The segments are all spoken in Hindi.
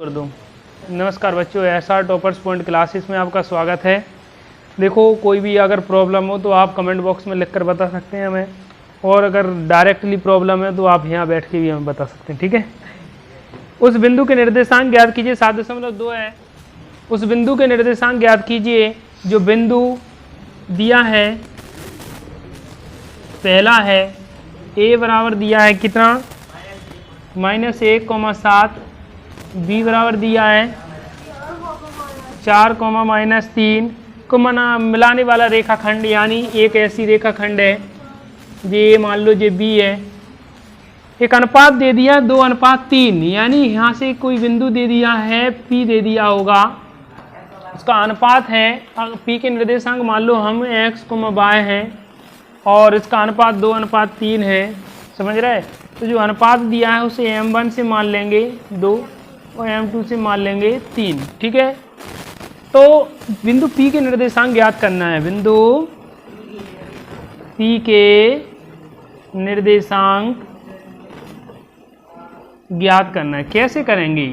कर दो। नमस्कार बच्चों, एसआर टॉपर्स पॉइंट क्लासेस में आपका स्वागत है। देखो, कोई भी अगर प्रॉब्लम हो तो आप कमेंट बॉक्स में लिखकर बता सकते हैं हमें, और अगर डायरेक्टली प्रॉब्लम है तो आप यहाँ बैठ के भी हमें बता सकते हैं, ठीक है। उस बिंदु के निर्देशांक ज्ञात कीजिए, 7.2 है। उस बिंदु के निर्देशांक ज्ञात कीजिए जो बिंदु दिया है, पहला है a बराबर दिया है कितना, -1,7, b बराबर दिया है 4, -3 को मिलाने वाला रेखाखंड, यानी एक ऐसी रेखाखंड है ये मान लो ये b है। एक अनुपात दे दिया 2:3, यानी यहाँ से कोई बिंदु दे दिया है p दे दिया होगा, उसका अनुपात है p के निर्देशांक मान लो हम x, y हैं और इसका अनुपात 2:3 है, समझ रहे। तो जो अनुपात दिया है उसे m1 से मान लेंगे 2 और m2 से मान लेंगे 3, ठीक है। तो बिंदु P के निर्देशांक ज्ञात करना है, बिंदु P के निर्देशांक ज्ञात करना है। कैसे करेंगे,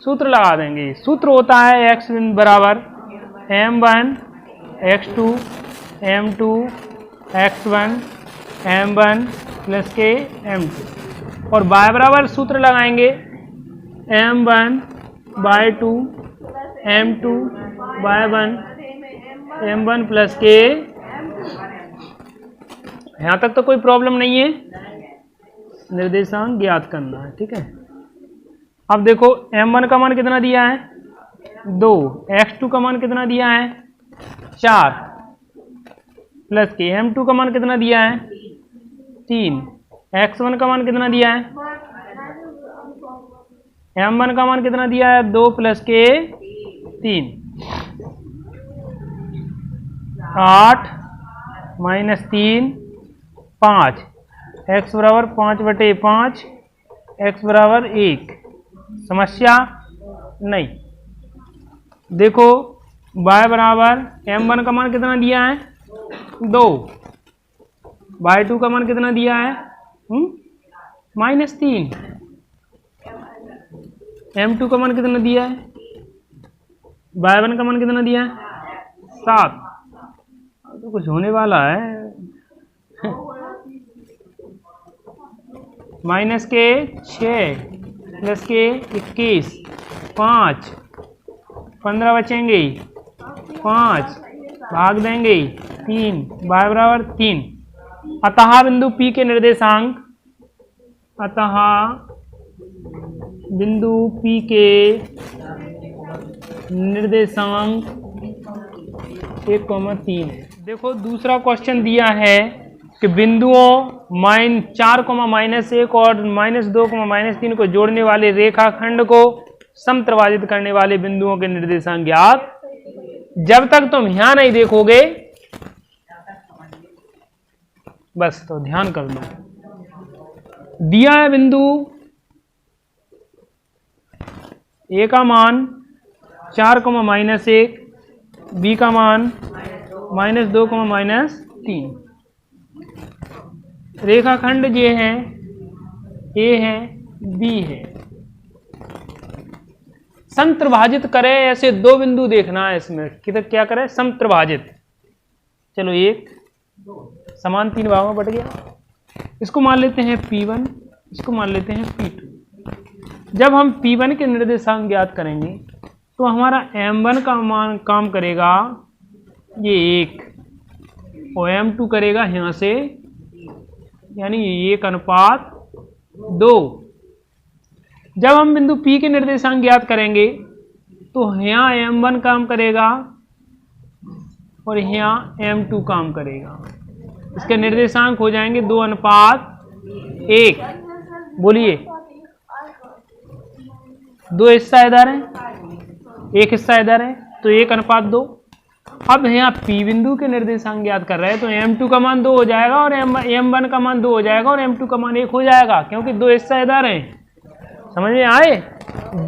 सूत्र लगा देंगे। सूत्र होता है x बराबर m1 x2 m2 x1 m1 plus के m2, और y बराबर सूत्र लगाएंगे m1 y2 m2 y1 m1 plus के। यहाँ तक तो कोई प्रॉब्लम नहीं है, निर्देशांक ज्ञात करना है, ठीक है। अब देखो m1 का मान कितना दिया है 2, x2 का मान कितना दिया है 4 प्लस के m2 का मान कितना दिया है 3, x1 का मान कितना दिया है, m1 का मान कितना दिया है 2 प्लस के 3, 8 -3 5, x बराबर 5/5, x बराबर 1। समस्या नहीं। देखो y बराबर m1 का मान कितना दिया है 2, y2 का मान कितना दिया है -3, m2 का मान कितना दिया है, y1 का मान कितना दिया है 7। तो कुछ होने वाला है माइनस के 6 प्लस के 21, 5 15 बचेंगे, 5 भाग देंगे 3, y बराबर 3। अतः बिंदु P के निर्देशांक, अतः बिंदु P के निर्देशांक 1,3 है। देखो दूसरा क्वेश्चन दिया है कि बिंदुओं -4, -1 और -2, -3 को जोड़ने वाले रेखाखंड को समत्रिभाजित करने वाले बिंदुओं के निर्देशांक ज्ञात। जब तक तुम यहां नहीं देखोगे बस, तो ध्यान कर लो। दिया है बिंदु A का मान 4, -1, B का मान -2, -3। रेखाखंड ये है A है B है, समत्रिभाजित करे। ऐसे दो बिंदु देखना है इसमें, किधर क्या करे समत्रिभाजित। चलो एक समान 3 भागों में बट गया, इसको मान लेते हैं P1, इसको मान लेते हैं P2। जब हम P1 के निर्देशांक ज्ञात करेंगे तो हमारा M1 का मान काम करेगा ये 1 और M2 करेगा यहाँ से, यानी 1:2। जब हम बिंदु P के निर्देशांक ज्ञात करेंगे तो यहाँ M1 काम करेगा और यहाँ M2 काम करेगा। इसके निर्देशांक हो जाएंगे 2:1। बोलिए, 2 हिस्सा इधर है, 1 हिस्सा इधर है, तो 1:2। अब यहाँ P बिंदु के निर्देशांक ज्ञात कर रहे हैं तो M2 का मान 2 हो जाएगा और M1 का मान 2 हो जाएगा और M2 का मान 1 हो जाएगा, क्योंकि 2 हिस्सा इधर हैं। समझ में आए?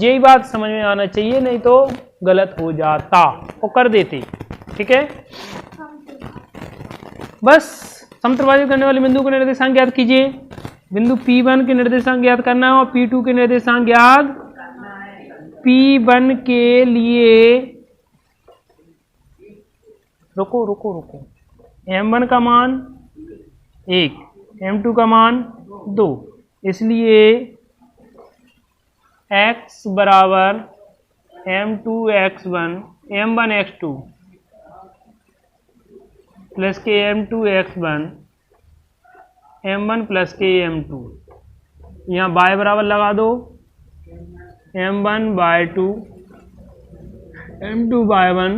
यही बात समझ में आना चाहिए, नहीं तो गलत हो जाता, वो कर देते, ठीक है। बस समत्रिभाजित करने वाले बिंदु के निर्देशांक ज्ञात कीजिए। बिंदु P1 के निर्देशांक ज्ञात करना है और P2 के निर्देशांक ज्ञात P1 के लिए रुको M1 का मान 1, M2 का मान 2, इसलिए x बराबर M2 x1 M1 x2 plus के M2 x1 M1 प्लस के M2, यहाँ y बराबर लगा दो M1 बाय 2 M2 बाय 1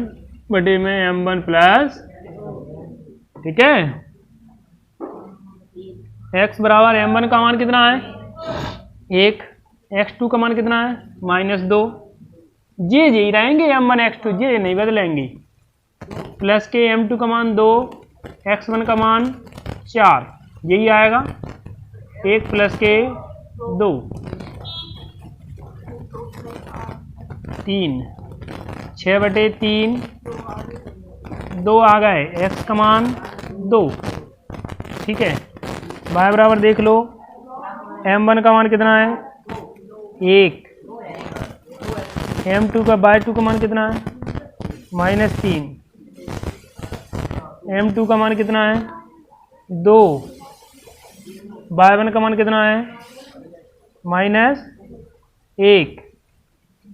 बटे में M1 प्लस, ठीक है। x बराबर M1 का मान कितना है 1, x2 का मान कितना है -2, जे ही रहेंगे M1 x2, जे नहीं बदलेंगे, प्लस के M2 का मान 2, x1 का मान 4, यही आएगा 1 प्लस के 2 3, 6/3 2 आ गए, x का मान 2, ठीक है। y बराबर देख लो M1 का मान कितना है 1, M2 का बाय 2 का मान कितना है -3, M2 का मान कितना है 2, y1 का मान कितना है -1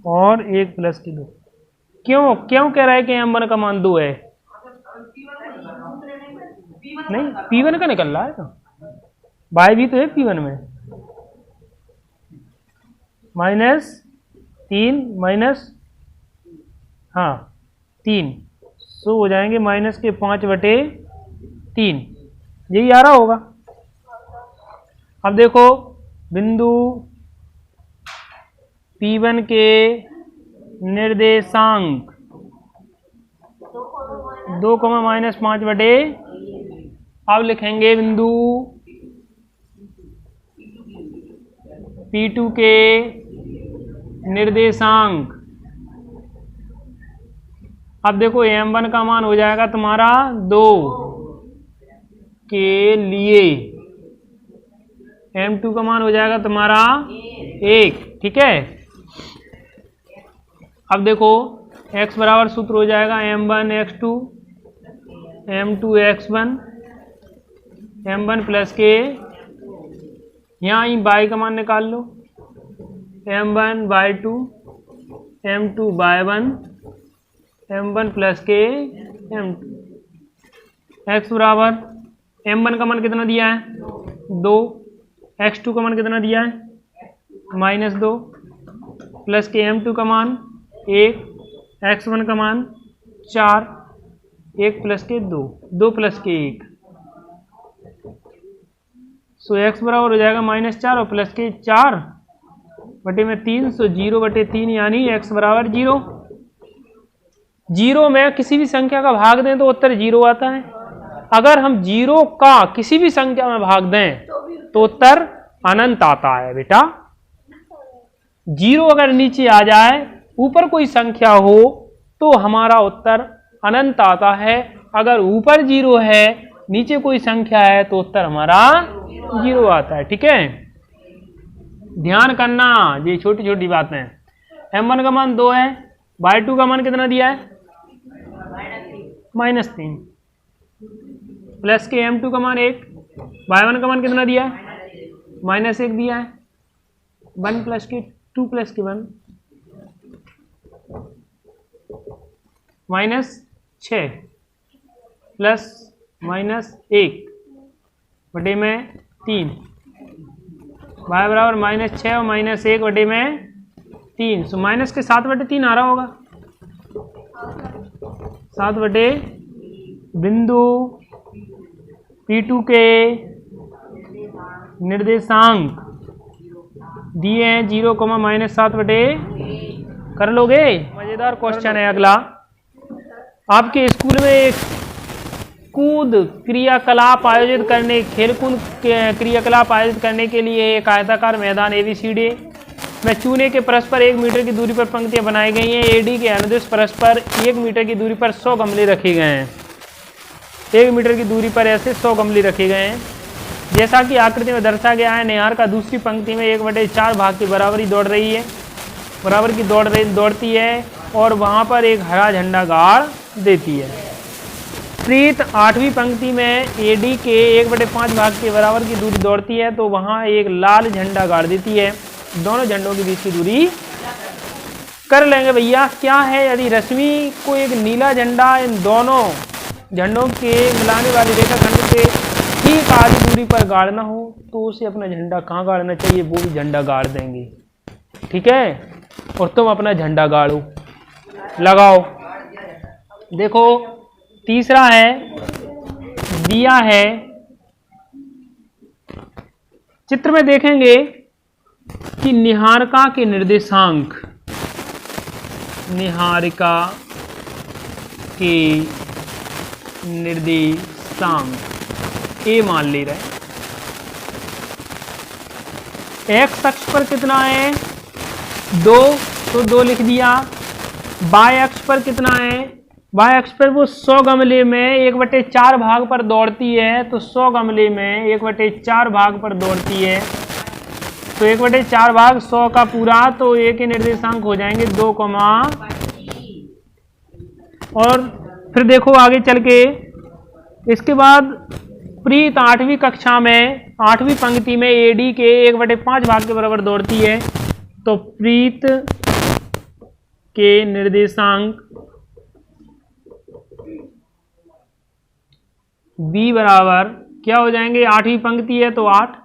और 1 प्लस के 2। क्यों कह रहा है कि M1 का मान 2 है? नहीं, P1 का निकल रहा है तो y भी तो है P1 में, -3 सो हो जाएंगे -5/3, यही आ रहा होगा। अब देखो बिंदु P1 के निर्देशांक 2, -5/, अब लिखेंगे बिंदु P2 के निर्देशांक। अब देखो M1 का मान हो जाएगा तुम्हारा 2 के लिए, M2 का मान हो जाएगा तुम्हारा 1, ठीक है। अब देखो x बराबर सूत्र हो जाएगा M1 x2 M2 x1 M1 plus के, यहाँ ही y का मान निकाल लो M1 bye 2 M2 bye 1 M1 plus के M2, x बराबर M1 का मान कितना दिया है 2, x2 का मान कितना दिया है -2, प्लस के M2 का मान 1, x1 का मान 4, 1 प्लस के 2, 2 प्लस के 1, सो x बराबर हो जाएगा -4 और प्लस के 4 बटे में 3, सो 0/3 यानी x बराबर 0। 0 में किसी भी संख्या का भाग दें तो उत्तर 0 आता है। अगर हम 0 का किसी भी संख्या में भाग दें तो उत्तर अनंत आता है बेटा। 0 अगर नीचे आ जाए, ऊपर कोई संख्या हो तो हमारा उत्तर अनंत आता है। अगर ऊपर 0 है, नीचे कोई संख्या है तो उत्तर हमारा 0 आता है, ठीक है। ध्यान करना, ये छोटी छोटी बातें। M1 का मान 2 है, y2 का मान कितना दिया है -3, प्लस के M2 का मान 1, y1 का मान कितना दिया है -1 दिया है, 1 प्लस के 2 प्लस के 1 -6 प्लस -1 बटे में 3, y बराबर -6 और -1 बटे में 3, सो माइनस के 7/3 आ रहा होगा। 7 बटे बिंदु P2 के निर्देशांक दिए हैं 0, -7/, कर लोगे। मजेदार क्वेश्चन है अगला। आपके स्कूल में एक कूद क्रियाकलाप आयोजित करने खेलकूद क्रियाकलाप आयोजित करने के लिए एक आयताकार मैदान ABCD में चूने के परस्पर 1 मीटर की दूरी पर पंक्तियां बनाई गई हैं। AD के अनुदिश परस्पर 1 मीटर की दूरी पर 100 गमले रखे गए हैं। 1 मीटर की दूरी पर ऐसे 100 गमले रखे गए हैं। जैसा कि आकृति में दर्शाया गया है, निहार का दूसरी पंक्ति में 1/4 भाग की बराबरी दौड़ रही है। बराबर की दौड़ती है और वहाँ पर एक हरा झंडा गाड़ देती है। प्रीत 8वीं पंक्ति में AD के 1/5 भाग के बराबर की दूरी दौड़ती है तो वहाँ एक लाल झंडा गाड़ देती है। दोनों झंडों के बीच की दूरी कर लेंगे भैया। क्या है, यदि रश्मि को एक नीला झंडा इन दोनों झंडों के मिलाने वाली रेखाखंड से ठीक आधी दूरी पर गाड़ना हो तो उसे अपना झंडा कहाँ गाड़ना चाहिए, वो भी झंडा गाड़ देंगे। ठीक है, और तुम अपना झंडा गाड़ो, लगाओ। देखो तीसरा है, दिया है चित्र में देखेंगे कि निहारिका के निर्देशांक, निहारिका के निर्देशांक ए मान ले रहे हैं। एक्स अक्ष पर कितना है 2, तो 2 लिख दिया। बाय अक्ष पर कितना है, बाय अक्ष पर वो 100 गमले में 1/4 भाग पर दौड़ती है तो 100 गमले में 1/4 भाग पर दौड़ती है तो 1/4 भाग 100 का पूरा, तो ए के निर्देशांक हो जाएंगे 2, और फिर देखो आगे चल के इसके बाद प्रीत 8वीं कक्षा में 8वीं पंक्ति में AD के 1/5 भाग के बराबर दौड़ती है तो प्रीत के निर्देशांक B बराबर क्या हो जाएंगे, 8वीं पंक्ति है तो 8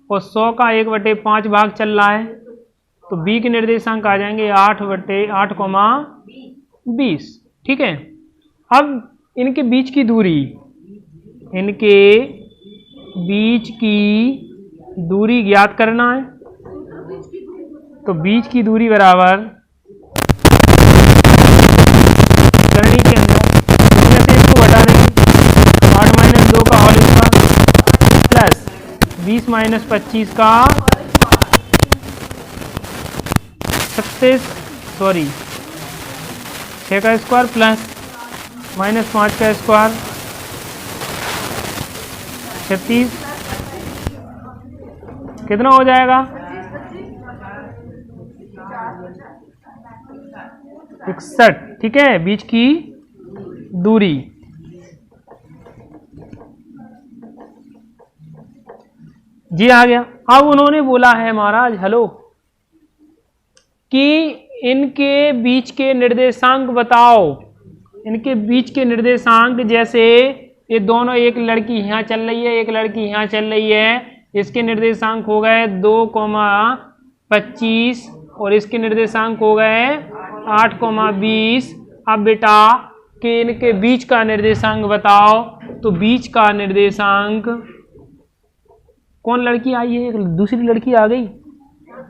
और 100 का 1/5 भाग चल रहा है तो B के निर्देशांक आ जाएंगे 8/8, 20। ठीक है, अब इनके बीच की दूरी, इनके बीच की दूरी ज्ञात करना है तो बीच की दूरी बराबर करनी के अंदर इसमें से इसको घटा देंगे, 8 - 2 का होल स्क्वायर प्लस 20 - 25 का 6 का स्क्वायर प्लस -5 का स्क्वायर 36, कितना हो जाएगा 61। ठीक है, बीच की दूरी। जी आ गया। अब उन्होंने बोला है महाराज हेलो कि इनके बीच के निर्देशांक बताओ। इनके बीच के निर्देशांक जैसे ये दोनों, एक लड़की यहाँ चल रही है, एक लड़की यहाँ चल रही है, इसके निर्देशांक हो गए 2,25 और इसके निर्देशांक हो गए 8,20। अब बेटा कि इनके बीच का निर्देशांक बताओ तो बीच का निर्देशांक, कौन लड़की आई है, एक दूसरी लड़की आ गई,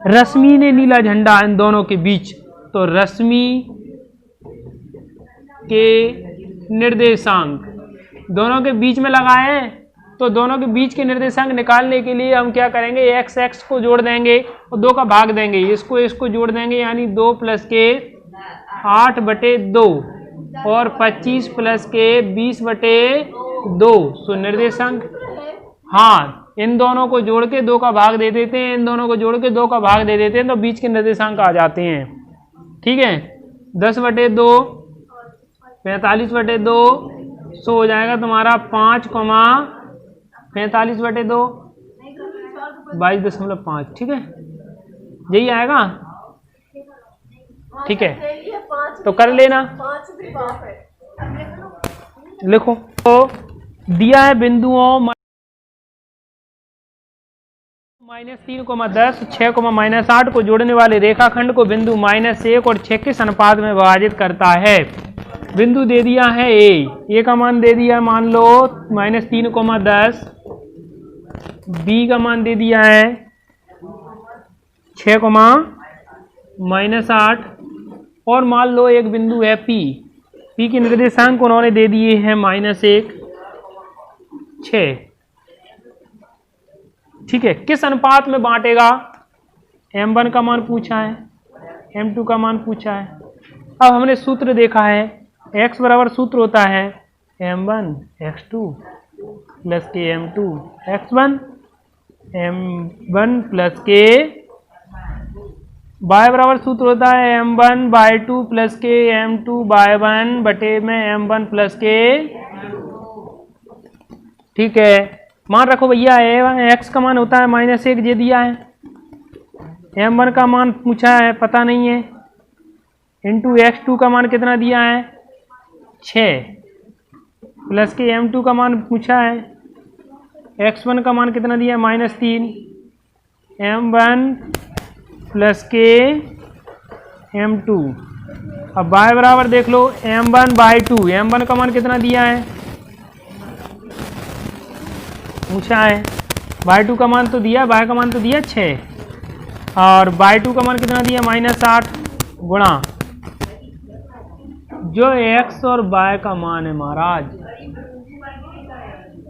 रश्मि ने नीला झंडा इन दोनों के बीच, तो रश्मि के निर्देशांक दोनों के बीच में लगाए तो दोनों के बीच के निर्देशांक निकालने के लिए हम क्या करेंगे, एक्स एक्स को जोड़ देंगे और 2 का भाग देंगे, इसको जोड़ देंगे, यानी 2 + के 8/2 और 25 + के 20/2। सो निर्देशांक, हाँ इन दोनों को जोड़ के 2 का भाग दे देते हैं, इन दोनों को जोड़ के 2 का भाग दे देते हैं तो बीच के निर्देशांक आ जाते हैं। ठीक है, 10/2 45/2 सो हो जाएगा तुम्हारा 5,45/2 22.5। ठीक है, यही आएगा। ठीक है, तो कर लेना, लिखो। तो दिया है बिंदुओं -3,10 6,-8 को जोड़ने वाले रेखाखंड को बिंदु -1 और 6 के अनुपात में विभाजित करता है। बिंदु दे दिया है ए का मान दे दिया मान लो -3,10, बी का मान दे दिया है 6,-8 और मान लो एक बिंदु है पी के निर्देशांक उन्होंने दे दिए हैं -1 6। ठीक है, किस अनुपात में बांटेगा, m1 का मान पूछा है, m2 का मान पूछा है। अब हमने सूत्र देखा है, x बराबर सूत्र होता है m1 x2 + k m2 x1, m1 + k y बराबर सूत्र होता है m1/2 प्लस के m2/1 बटे में m1 प्लस के। ठीक है, मान रखो भैया x का मान होता है -1, ये दिया है। m1 का मान पूछा है, पता नहीं है, इंटू x2 का मान कितना दिया है 6, प्लस के m2 का मान पूछा है, x1 का मान कितना दिया है -3, m1 प्लस के m2। अब y बराबर देख लो m1/2, m1 का मान कितना दिया है पूछा है, y2 का मान तो दिया, y का मान तो दिया 6, और y2 का मान कितना दिया -8 गुणा जो x और y का मान है महाराज,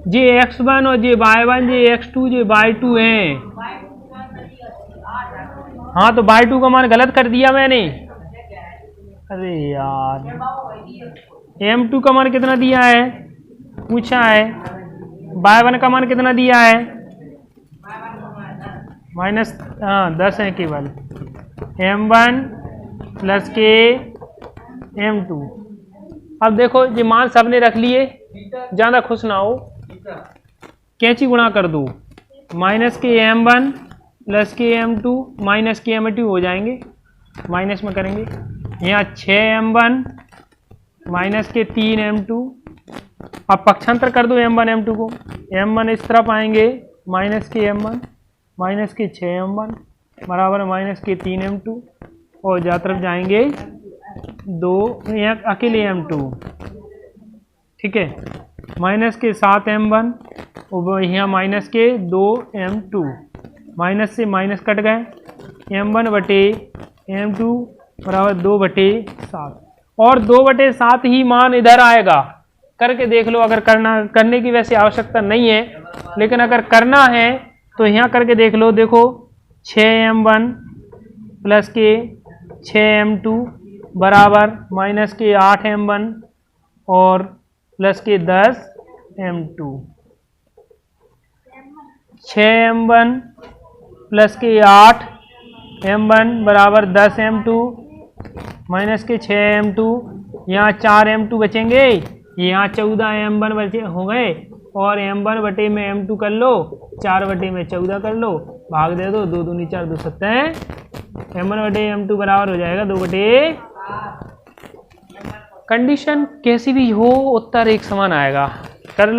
जे x1 और जे y1, जे x2 जे y2 है। हाँ तो y2 का मान गलत कर दिया मैंने, अरे यार m2 का मान कितना दिया है पूछा है, y1 का मान कितना दिया है -10 है केवल, m1 प्लस के m2। अब देखो ये मान सबने रख लिए, ज़्यादा खुश ना हो, कैंची गुणा कर दो, माइनस के m1 प्लस के m2 माइनस के m2 हो जाएंगे, माइनस में करेंगे, यहाँ 6m1 माइनस के 3m2। अब पक्षांतर कर दो m1 m2 को, m1 इस तरफ आएंगे माइनस के m1 माइनस के 6m1 बराबर माइनस के 3m2, और जा तरफ जाएंगे 2, यहाँ अकेले m2। ठीक है, माइनस के 7m1 और यहाँ माइनस के 2m2, माइनस से माइनस कट गए, m1 बटे m2 बराबर 2/7, और 2/7 ही मान इधर आएगा। करके देख लो, अगर करने की वैसे आवश्यकता नहीं है, लेकिन अगर करना है तो यहाँ करके देख लो। देखो 6m1 प्लस के 6m2 बराबर माइनस के 8m1 और प्लस के 10m2। 6m1 प्लस के 8m1 बराबर 10m2 माइनस के 6m2, यहाँ 4m2 बचेंगे, यहाँ 14m1 बचे हो गए, और m1 बटे में m2 कर लो, 4 बटे में 14 कर लो, भाग दे दो, 2 दूनी 4 2 7, m1 बटे m2 बराबर हो जाएगा 2/। कंडीशन कैसी भी हो उत्तर एक समान आएगा। कर लो।